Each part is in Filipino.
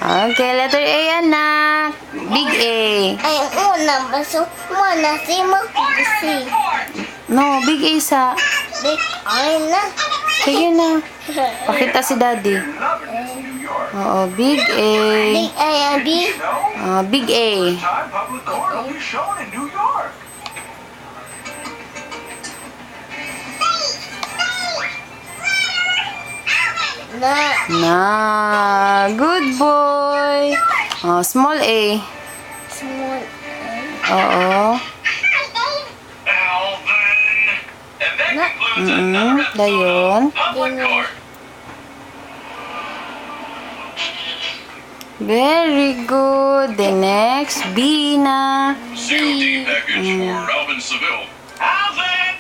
Okay, letter A, anak. Big A. Ay, una. Baso, muna. Si mo. Si. No, big A sa. Big ay na. Sige na. Pakita si daddy. Oo, big A. Big ay, B. Big A. Public court will be shown in New York. Na. Na. Good boy. Small A. Small. Oo. Alvin. And that concludes another episode Dayon. of Public Court. Very good. The next, B na. COD package for Alvin Seville. Alvin!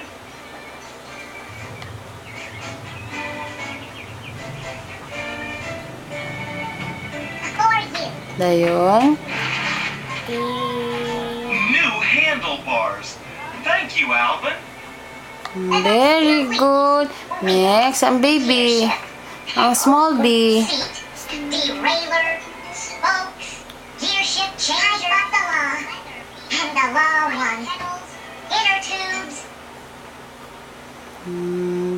Dayon. New handlebars. Thank you, Alvin. Very good. Next, ang baby. Ang small B. Derailleur, spokes, gearshift changer, and the law one. Inner tubes,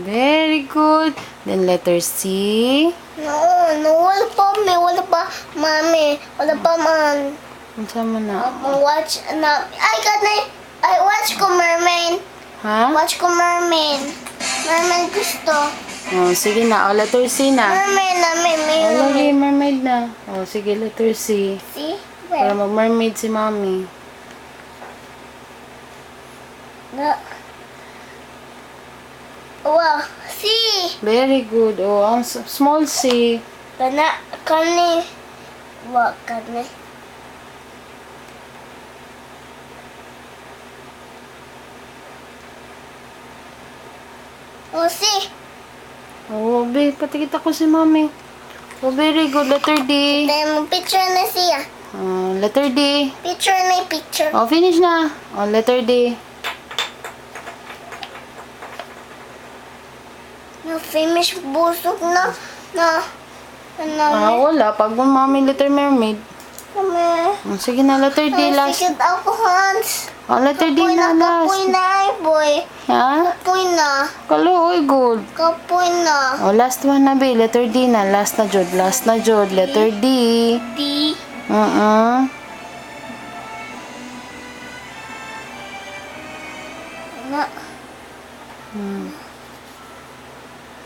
Very good. Then letter C. Wala pa, wala pa, mami. Wala pa, man. Ano mo na? Watch na. I watch ko mermaid. Ha? Watch ko mermaid. Mermaid gusto. Sige na. Letter C na. Mermaid na, may Lagi, mermaid na. Sige, letter C. See? Para Where? mag-mermaid si mommy. Na. Wow. See? Very good. Ang small C. Kana, kani. Wa, kani. Oh, see? Be, patikita ko si mommy. Very good. Letter D. Tayo mo picture na siya. Letter D. Picture na picture. Finish na. Letter D. Na-finish busog na. Wala. Pag mommy letter mermaid. Kami. Sige na, letter D last. Sikit ako, Hans. Letter D na Kapoy last. na, ay, boy. Ha? Kapoy na. Kaluoy, good. Kapoy na. Last one na, be. Letter D na. Last na, Jod. Last na, Jod. Letter D. D. Na.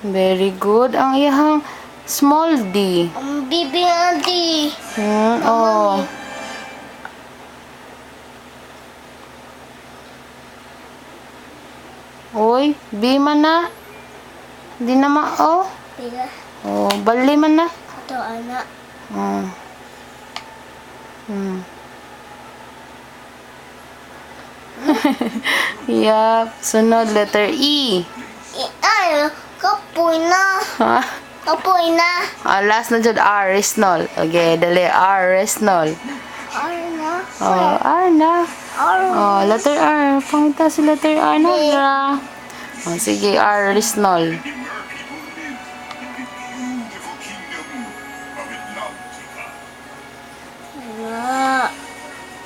Very good. Ang iyahang small D. Ang bibi nga D. Oy, B man na. Di na Pila. bali man na. Ito, anak. Yup. Sunod, letter E. Ay, kapoy na. Ha? Kapoy na. Last na dyan, R. Resnol. Okay, dali. R. Resnol. Ay na. R na. Ar. Letter R. Pangita si letter R na. Sige, R. Resnol. Na.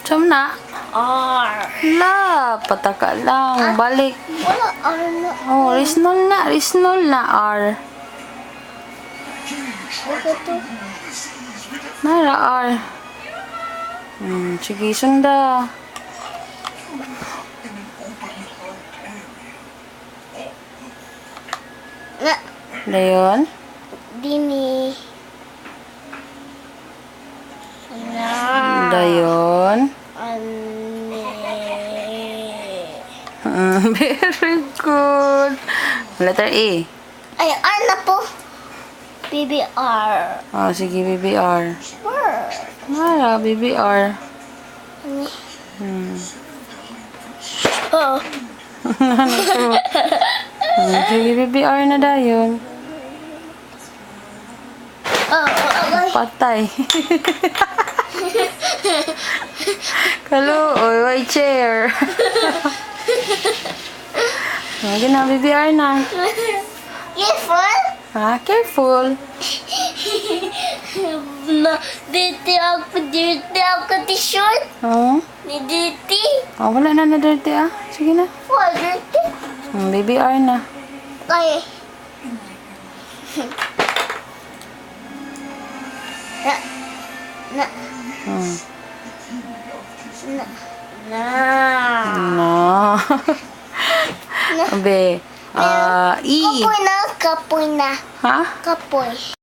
Siyam na. R. La, pataka lang. Balik. Wala, R na. Resnol na. Resnol na, R. Ito to. Nara, R. Sige, sunda. Na. Dayon. Dini. Na. Dayon. Ane. Very good. Letter E. Ay, R na po. BBR. Sige, BBR. Where? Nara, BBR. Oh. Sige, BBR na dayon. Okay. Patay. Kaluoy, may chair. Sige na, BBR na. Careful. Careful. Na, dito ako t-shirt. Oo. Ni diti. Oh, wala na na dirty ah. Sige na. Wala diti. Baby R na. Kaya. Na, Hmm. na, na. No. Abe. E. Kapoy na, kapoy na. Ha? Kapoy.